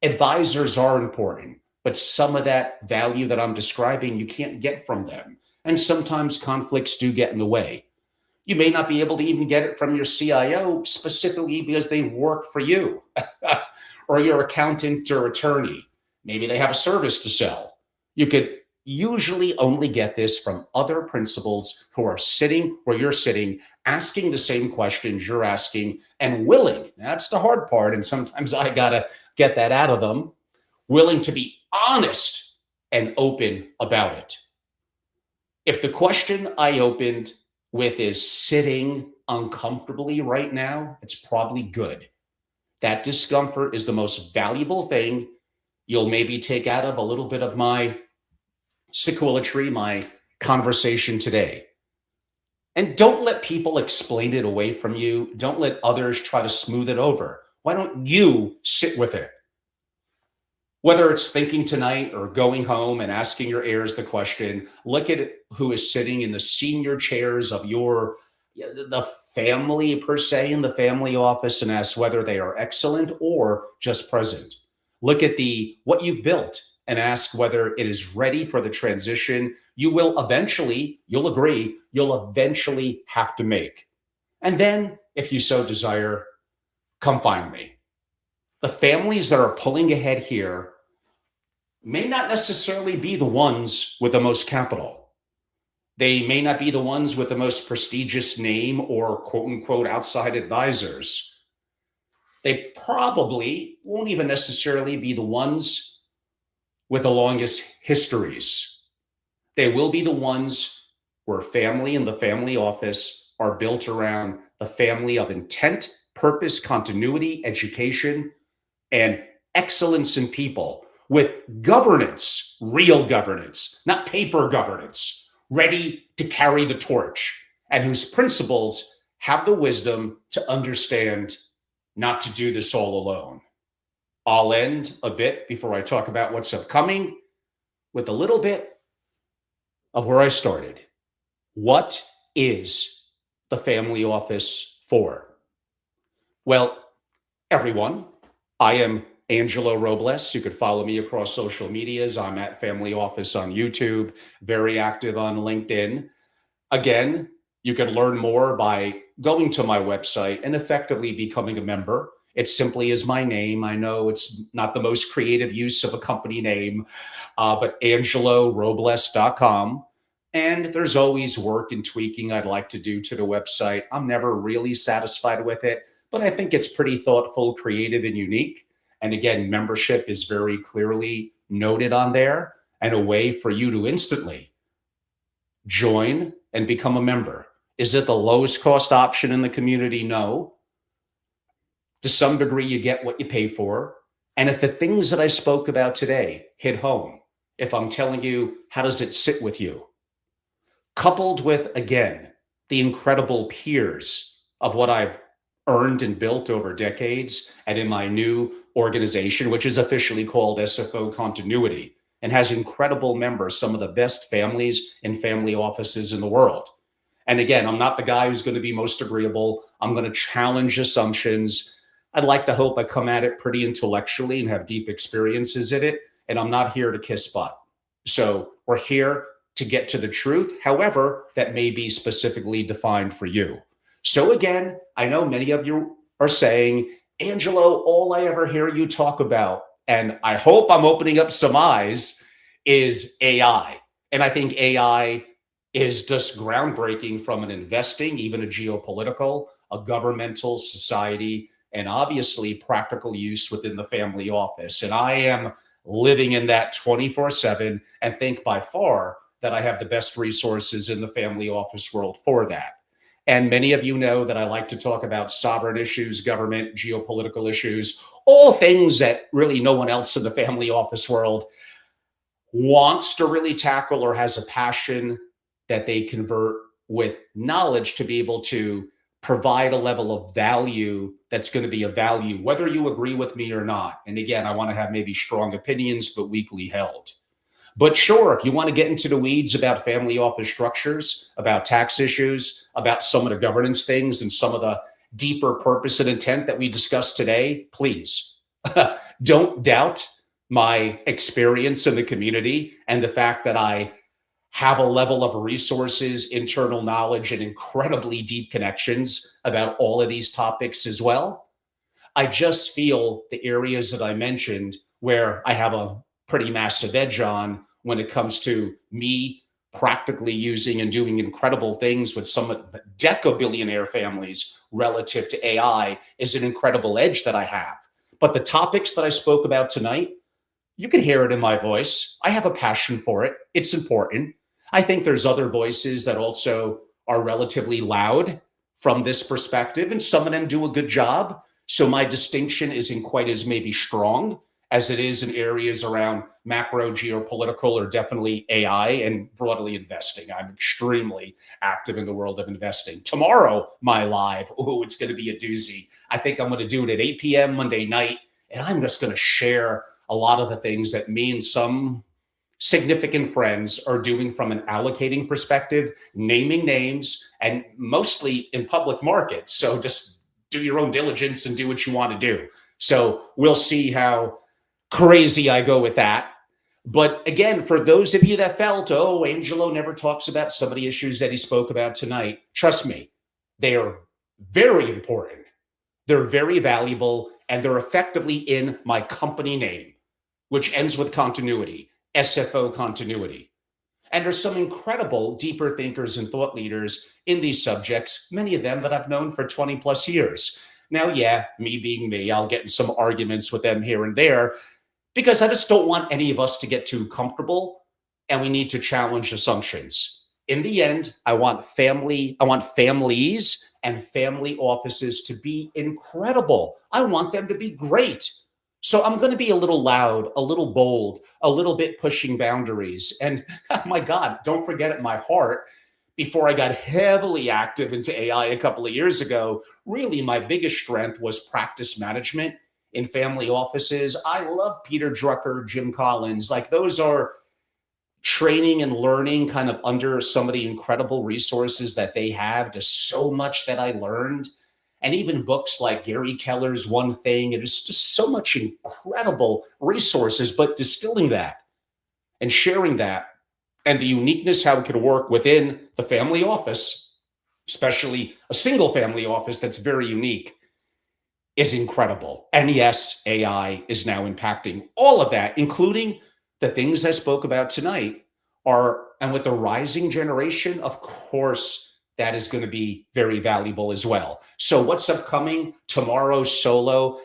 Advisors are important, but some of that value that I'm describing, you can't get from them. And sometimes conflicts do get in the way. You may not be able to even get it from your CIO specifically because they work for you or your accountant or attorney. Maybe they have a service to sell. You could usually only get this from other principals who are sitting where you're sitting, asking the same questions you're asking, and willing. That's the hard part. And sometimes I got to get that out of them, willing to be honest and open about it. If the question I opened with is sitting uncomfortably right now, it's probably good. That discomfort is the most valuable thing you'll maybe take out of a little bit of my sequoiatry, my conversation today. And don't let people explain it away from you. Don't let others try to smooth it over. Why don't you sit with it? Whether it's thinking tonight or going home and asking your heirs the question, look at who is sitting in the senior chairs of the family per se in the family office and ask whether they are excellent or just present. Look at what you've built and ask whether it is ready for the transition you'll eventually have to make. And then, if you so desire, come find me. The families that are pulling ahead here may not necessarily be the ones with the most capital. They may not be the ones with the most prestigious name or quote unquote outside advisors. They probably won't even necessarily be the ones with the longest histories. They will be the ones where family and the family office are built around the family of intent, purpose, continuity, education, and excellence in people with governance, real governance, not paper governance, ready to carry the torch, and whose principals have the wisdom to understand not to do this all alone. I'll end a bit before I talk about what's upcoming with a little bit of where I started. What is the family office for? Well, everyone, I am Angelo Robles. You could follow me across social medias. I'm at Family Office on YouTube, very active on LinkedIn. Again, you can learn more by going to my website and effectively becoming a member. It simply is my name. I know it's not the most creative use of a company name, but angelorobles.com. And there's always work and tweaking I'd like to do to the website. I'm never really satisfied with it, but I think it's pretty thoughtful, creative, and unique. And again, membership is very clearly noted on there and a way for you to instantly join and become a member. Is it the lowest cost option in the community? No. To some degree, you get what you pay for. And if the things that I spoke about today hit home, if I'm telling you, how does it sit with you? Coupled with, again, the incredible peers of what I've earned and built over decades, and in my new organization, which is officially called SFO Continuity, and has incredible members, some of the best families and family offices in the world. And again, I'm not the guy who's going to be most agreeable. I'm going to challenge assumptions. I'd like to hope I come at it pretty intellectually and have deep experiences in it. And I'm not here to kiss butt. So we're here to get to the truth. However, that may be specifically defined for you. So again, I know many of you are saying, Angelo, all I ever hear you talk about, and I hope I'm opening up some eyes, is AI. And I think AI is just groundbreaking from an investing, even a geopolitical, a governmental, society, and obviously practical use within the family office. And I am living in that 24/7 and think by far that I have the best resources in the family office world for that. And many of you know that I like to talk about sovereign issues, government, geopolitical issues, all things that really no one else in the family office world wants to really tackle or has a passion that they convert with knowledge to be able to provide a level of value that's going to be a value, whether you agree with me or not. And again, I want to have maybe strong opinions, but weakly held. But sure, if you want to get into the weeds about family office structures, about tax issues, about some of the governance things and some of the deeper purpose and intent that we discussed today, please don't doubt my experience in the community and the fact that I have a level of resources, internal knowledge, and incredibly deep connections about all of these topics as well. I just feel the areas that I mentioned where I have a pretty massive edge on when it comes to me practically using and doing incredible things with some deca-billionaire families relative to AI is an incredible edge that I have. But the topics that I spoke about tonight, you can hear it in my voice. I have a passion for it. It's important. I think there's other voices that also are relatively loud from this perspective, and some of them do a good job. So my distinction isn't quite as maybe strong as it is in areas around macro geopolitical or definitely AI and broadly investing. I'm extremely active in the world of investing. Tomorrow, my live, it's going to be a doozy. I think I'm going to do it at 8 p.m. Monday night, and I'm just going to share a lot of the things that me and some significant friends are doing from an allocating perspective, naming names, and mostly in public markets. So just do your own diligence and do what you want to do. So we'll see how crazy I go with that. But again, for those of you that felt, oh, Angelo never talks about some of the issues that he spoke about tonight, trust me, they are very important. They're very valuable. and they're effectively in my company name, which ends with continuity, SFO continuity. And there's some incredible deeper thinkers and thought leaders in these subjects, many of them that I've known for 20 plus years. Now, yeah, me being me, I'll get in some arguments with them here and there because I just don't want any of us to get too comfortable, and we need to challenge assumptions. In the end, I want families and family offices to be incredible. I want them to be great. So I'm going to be a little loud, a little bold, a little bit pushing boundaries. And oh my God, don't forget at my heart, before I got heavily active into AI a couple of years ago, really my biggest strength was practice management in family offices. I love Peter Drucker, Jim Collins. Like those are training and learning kind of under some of the incredible resources that they have. Just so much that I learned. And even books like Gary Keller's One Thing. It is just so much incredible resources, but distilling that and sharing that and the uniqueness, how it could work within the family office, especially a single family office that's very unique, is incredible. And yes, AI is now impacting all of that, including the things I spoke about tonight and with the rising generation, of course, that is going to be very valuable as well. So what's upcoming tomorrow solo?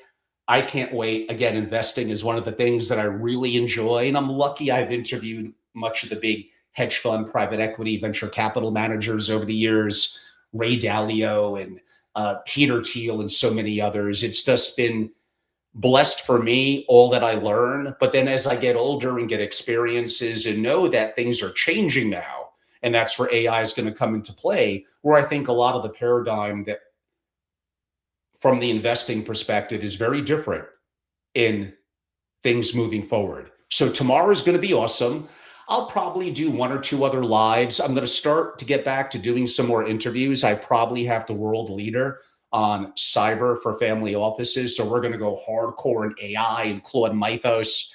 I can't wait. Again, investing is one of the things that I really enjoy. And I'm lucky I've interviewed much of the big hedge fund, private equity, venture capital managers over the years, Ray Dalio and Peter Thiel and so many others. It's just been blessed for me, all that I learn. But then as I get older and get experiences and know that things are changing now, and that's where AI is going to come into play, where I think a lot of the paradigm that from the investing perspective is very different in things moving forward. So tomorrow is going to be awesome. I'll probably do one or two other lives. I'm going to start to get back to doing some more interviews. I probably have the world leader on cyber for family offices. So we're going to go hardcore in AI and Claude Mythos.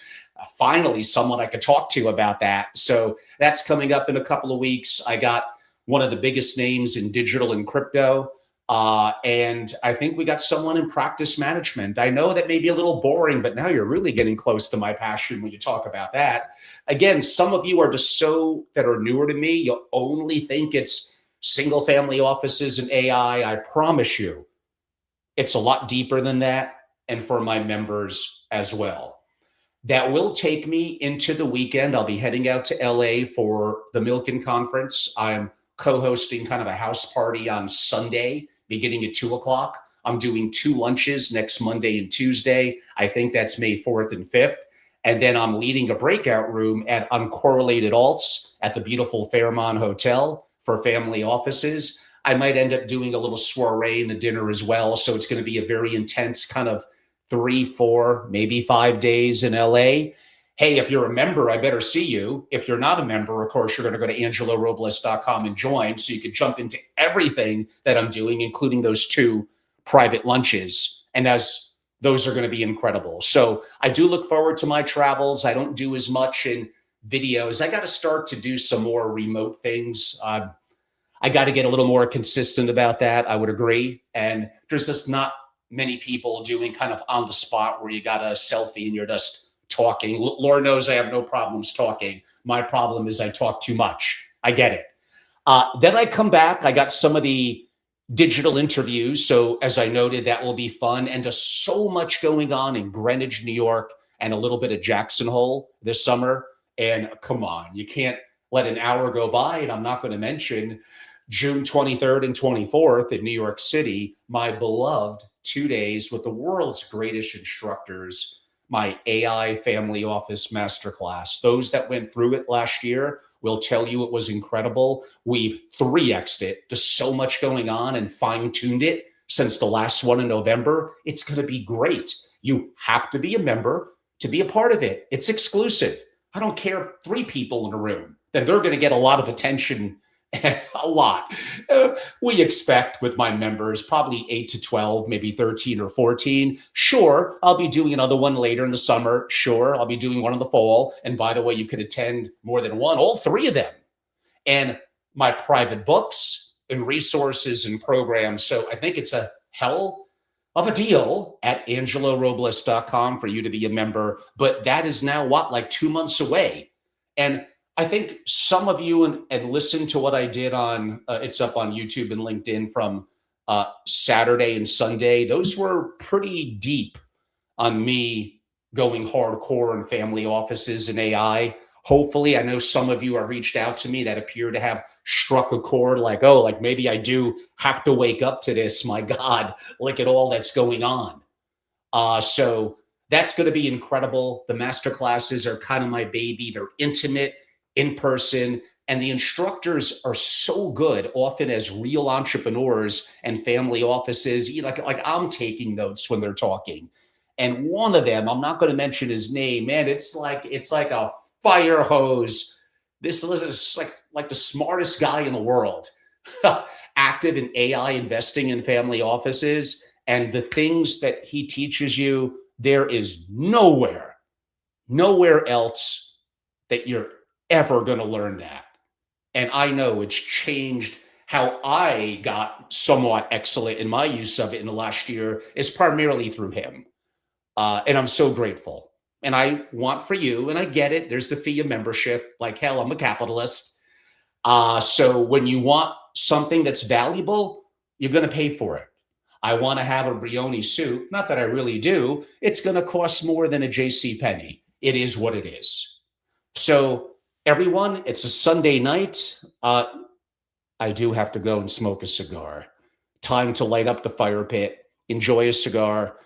Finally, someone I could talk to about that. So that's coming up in a couple of weeks. I got one of the biggest names in digital and crypto. And I think we got someone in practice management. I know that may be a little boring, but now you're really getting close to my passion when you talk about that. Again, some of you are just that are newer to me. You'll only think it's single family offices and AI. I promise you, it's a lot deeper than that. And for my members as well. That will take me into the weekend. I'll be heading out to LA for the Milken Conference. I'm co-hosting kind of a house party on Sunday, beginning at 2:00. I'm doing 2 lunches next Monday and Tuesday. I think that's May 4th and 5th. And then I'm leading a breakout room at Uncorrelated Alts at the beautiful Fairmont Hotel for family offices. I might end up doing a little soiree and a dinner as well. So it's going to be a very intense kind of 3, 4, maybe 5 days in LA. Hey, if you're a member, I better see you. If you're not a member, of course, you're going to go to angelorobles.com and join so you can jump into everything that I'm doing, including those 2 private lunches. And as those are going to be incredible. So I do look forward to my travels. I don't do as much in videos. I got to start to do some more remote things. I got to get a little more consistent about that. I would agree. And there's just not many people doing kind of on the spot where you got a selfie and you're just talking. Lord knows I have no problems talking. My problem is I talk too much. I get it. Then I come back. I got some of the digital interviews. So as I noted, that will be fun. And just so much going on in Greenwich, New York, and a little bit of Jackson Hole this summer. And come on, you can't let an hour go by. And I'm not going to mention June 23rd and 24th in New York City, my beloved 2 days with the world's greatest instructors, my AI Family Office Masterclass. Those that went through it last year will tell you it was incredible. We've 3x'd it. Just so much going on and fine-tuned it since the last one in November. It's going to be great. You have to be a member to be a part of it. It's exclusive. I don't care if 3 people in a room, then they're going to get a lot of attention. A lot. We expect with my members, probably 8 to 12, maybe 13 or 14. Sure, I'll be doing another one later in the summer. Sure, I'll be doing one in the fall. And by the way, you could attend more than one, all 3 of them. And my private books and resources and programs. So I think it's a hell of a deal at angelorobles.com for you to be a member. But that is now what, like 2 months away. And I think some of you and listen to what I did on it's up on YouTube and LinkedIn from Saturday and Sunday. Those were pretty deep on me going hardcore in family offices and AI. Hopefully, I know some of you have reached out to me that appear to have struck a chord like, oh, like maybe I do have to wake up to this. My God, look at all that's going on. So that's going to be incredible. The master classes are kind of my baby. They're intimate, in person, and the instructors are so good, often as real entrepreneurs and family offices. Like I'm taking notes when they're talking. And one of them, I'm not going to mention his name, man. It's like a fire hose. This is like the smartest guy in the world, active in AI investing in family offices. And the things that he teaches you, there is nowhere else that you're ever going to learn that. And I know it's changed how I got somewhat excellent in my use of it in the last year is primarily through him. And I'm so grateful. And I want for you, and I get it, there's the fee of membership. Like hell, I'm a capitalist. So when you want something that's valuable, you're going to pay for it. I want to have a Brioni suit. Not that I really do. It's going to cost more than a J.C. Penney. It is what it is. So everyone, it's a Sunday night. I do have to go and smoke a cigar. Time to light up the fire pit. Enjoy a cigar.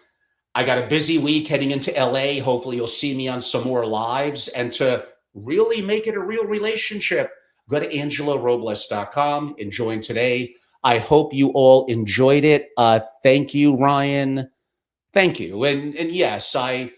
I got a busy week heading into LA. Hopefully you'll see me on some more lives. And to really make it a real relationship, go to angelorobles.com and join today. I hope you all enjoyed it. Thank you, Ryan. Thank you. And yes, I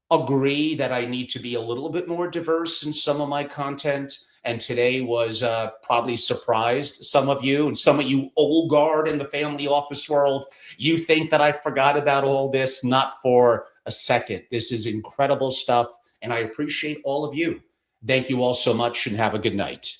agree that I need to be a little bit more diverse in some of my content. And today was probably surprised some of you, and some of you old guard in the family office world. You think that I forgot about all this? Not for a second. This is incredible stuff, and I appreciate all of you. Thank you all so much, and have a good night.